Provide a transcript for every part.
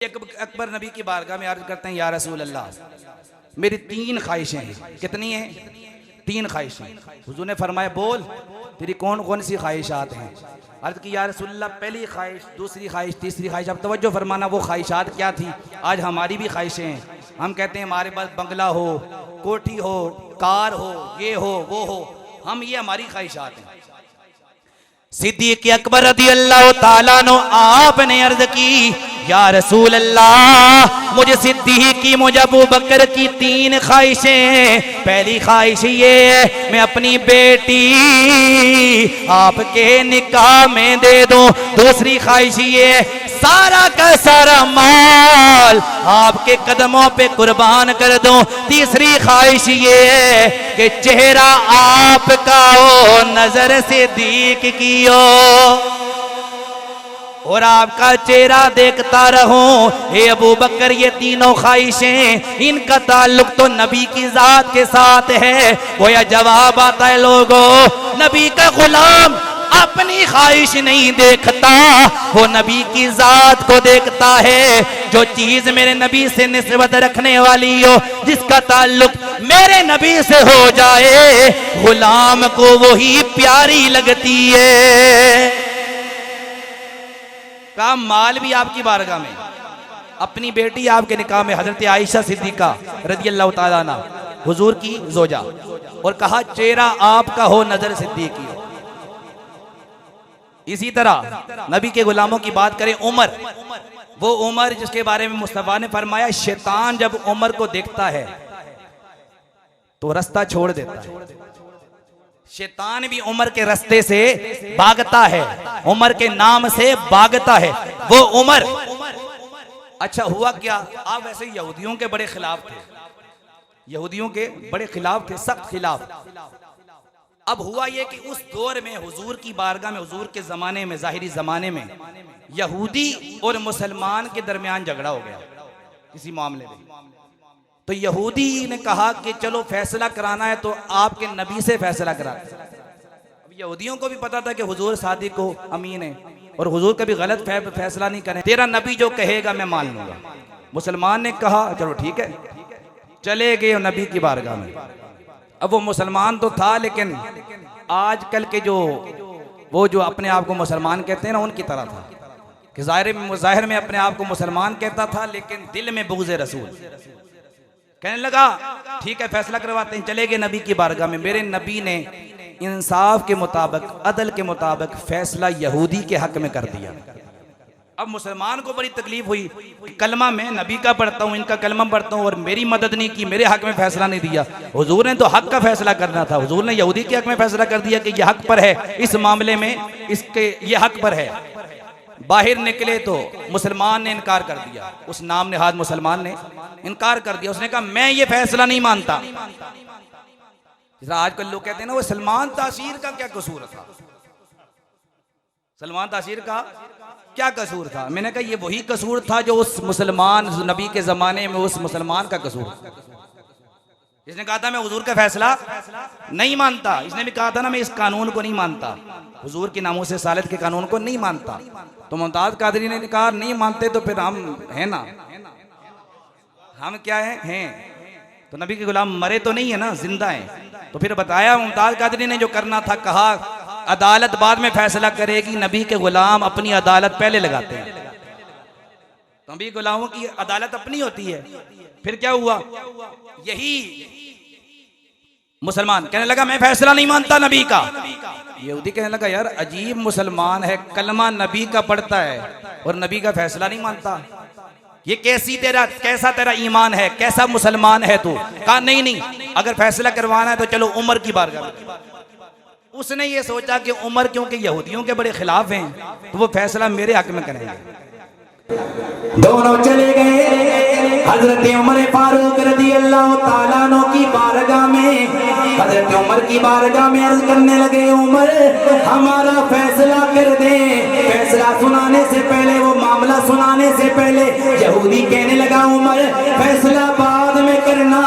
अकबर नबी की बारगाह में अर्ज करते हैं, या रसूल अल्लाह, मेरी 3 ख्वाहिशें हैं। कितनी हैं? 3 ख्वाहिशें। हुजूर ने फरमाया, बोल तेरी कौन कौन सी ख्वाहिशात हैं? अर्ज की, या रसूल अल्लाह, पहली ख्वाहिश, दूसरी ख्वाहिश, तीसरी ख्वाहिश। अब तवज्जो फरमाना, वो ख्वाहिशात क्या थी? आज हमारी भी ख्वाहिशें हैं। हम कहते हैं हमारे पास बंगला हो, कोठी हो, कार हो, ये हो, वो हो। हम ये हमारी ख्वाहिशात हैं। सिद्दीक़ अकबर रज़ी अल्लाह ताला अन्हु आपने अर्ज की, या रसूल अल्लाह, मुझे सिद्दीक़ की, मुझे अबू बकर की 3 ख्वाहिशें। पहली ख्वाहिश ये है, मैं अपनी बेटी आपके निकाह में दे दूं। दूसरी ख्वाहिश ये है, सारा का सारा माल आपके कदमों पे कुर्बान कर दूं। तीसरी ख्वाहिश ये है कि चेहरा आपका हो, नजर से दीक की हो और आपका चेहरा देखता रहूं। हे अबू बकर, ये तीनों ख्वाहिशें, इनका ताल्लुक तो नबी की जात के साथ है। वो यह जवाब आता है, लोगों, नबी का गुलाम अपनी ख्वाहिश नहीं देखता, वो नबी की जात को देखता है। जो चीज मेरे नबी से निस्बत रखने वाली हो, जिसका ताल्लुक मेरे नबी से हो जाए, गुलाम को वही प्यारी लगती है। का माल भी आपकी बारगाह में, अपनी बेटी आपके निकाह में, हजरत आयशा सिद्दीका रज़ी अल्लाह ताला अन्हा, हुजूर की जोजा, और कहा चेहरा आपका हो, नजर सिद्दीकी हो। इसी तरह नबी के गुलामों की बात करें, उमर, वो उमर जिसके बारे में मुस्तफा ने फरमाया, शैतान जब उमर को देखता है तो रास्ता छोड़ देता है। शैतान भी उमर के रास्ते से भागता है, उमर के नाम से भागता है। वो उमर, अच्छा हुआ क्या, आप वैसे यहूदियों के बड़े खिलाफ थे, यहूदियों के बड़े खिलाफ थे, सख्त खिलाफ। अब हुआ ये कि उस दौर में हुजूर की बारगाह में, हुजूर के जमाने में, जाहिरी जमाने में यहूदी और मुसलमान के दरमियान झगड़ा हो गया किसी मामले में। तो यहूदी ने कहा कि चलो फैसला कराना है तो आपके नबी से फैसला करा। अब यहूदियों को भी पता था कि हुजूर सादिक को अमीन है और हुजूर कभी गलत फैसला नहीं करें, तेरा नबी जो कहेगा मैं मान लूंगा। मुसलमान ने कहा चलो ठीक है, चले गए नबी की बारगाह में। अब वो मुसलमान तो था, लेकिन आजकल के वो जो अपने आप को मुसलमान कहते हैं ना, उनकी तरह था कि ज़ाहिर में अपने आप को मुसलमान कहता था, लेकिन दिल में बुग़्ज़ रसूल। कहने लगा ठीक है फैसला करवाते हैं। चले गए नबी की बारगाह में। मेरे नबी ने इंसाफ के मुताबिक, अदल के मुताबिक फैसला यहूदी के हक में कर दिया। अब मुसलमान को बड़ी तकलीफ हुई, कलमा मैं नबी का पढ़ता हूँ, इनका कलमा पढ़ता हूँ और मेरी मदद नहीं की, मेरे हक में फैसला नहीं दिया। हुजूर ने तो हक का फैसला करना था, हुजूर ने यहूदी के हक में फैसला कर दिया कि ये हक पर है, इस मामले में इसके ये हक पर है। बाहर निकले तो मुसलमान ने इनकार कर दिया, उस नाम नेहाद मुसलमान ने इनकार कर दिया। उसने कहा मैं ये फैसला नहीं मानता। जैसा आजकल लोग कहते हैं ना, वो सलमान तासीर का क्या कसूर था, सलमान तासीर का क्या कसूर था? मैंने कहा ये वही कसूर था जो उस मुसलमान, नबी के जमाने में उस मुसलमान का कसूर, इसने कहा था मैं हुजूर का फैसला नहीं मानता। इसने भी कहा था ना मैं इस कानून को नहीं मानता, हुजूर की नामों से सालत के कानून को नहीं मानता। तो मुमताज कादरी ने कहा नहीं मानते तो फिर हम हैं ना, हम क्या हैं? तो नबी के गुलाम मरे तो नहीं है ना, जिंदा हैं। तो फिर बताया मुमताज कादरी ने जो करना था, कहा अदालत बाद में फैसला करेगी, नबी के गुलाम अपनी अदालत पहले लगाते हैं। तो नबी गुलामों की अदालत अपनी होती है। फिर क्या हुआ, यही मुसलमान कहने लगा मैं फैसला नहीं मानता नबी का। यहूदी कहने लगा यार अजीब मुसलमान है, कलमा नबी का पढ़ता है और नबी का फैसला नहीं मानता, ये कैसा तेरा ईमान है, कैसा मुसलमान है तू? कहा नहीं, अगर फैसला करवाना है तो चलो उमर की बारगाह में। उसने ये सोचा कि उमर क्योंकि यहूदियों के बड़े खिलाफ हैं तो वो फैसला मेरे हक में करेंगे। दोनों चले गए हजरत उमर फारूक रज़ी अल्लाह ताला अन्हु की बारगाह में। हजरत उमर की बारगाह में अर्ज करने लगे, उमर हमारा फैसला कर दे। फैसला सुनाने से पहले, वो मामला सुनाने से पहले यहूदी कहने लगा उमर फैसला बाद में करना,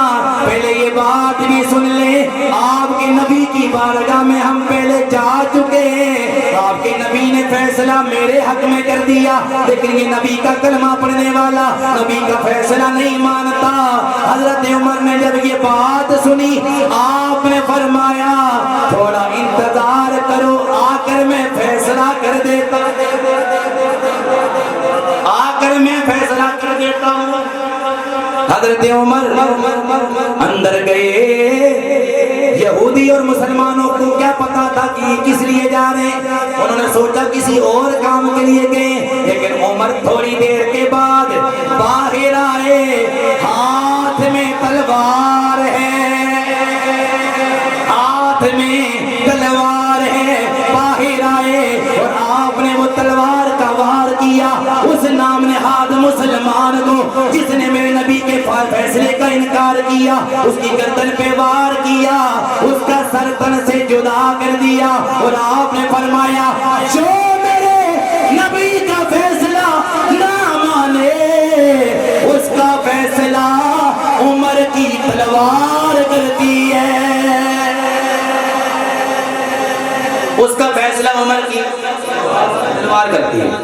पहले ये बात भी सुन ले, आपके नबी की बारगाह में हम पहले जा चुके हैं, आपके नबी ने फैसला मेरे हक में कर दिया, लेकिन ये नबी का कलमा पढ़ने वाला नबी का फैसला नहीं मानता। हजरत उमर ने जब ये बात सुनी, आपने फरमाया थोड़ा इंतजार करो, आकर मैं फैसला कर देता, आकर मैं फैसला कर देता हूँ। हजरत उमर अंदर गए। यहूदी और मुसलमानों को क्या पता था कि किस लिए जा रहे हैं, उन्होंने सोचा किसी और काम के लिए गए। लेकिन उमर थोड़ी देर के बाद बाहर आए, हाथ में तलवार है, हाथ में तलवार है। बाहर आए और आपने वो तलवार का वार किया उस नामनहाद मुसलमान को जिसने मेरे नबी के फैसले का इनकार किया। उसकी गर्दन पे वार किया, उसका सर तन से जुदा कर दिया और आपने फरमाया जो मेरे नबी का फैसला ना माने उसका फैसला उमर की तलवार करती है, उसका फैसला उमर की तलवार करती है।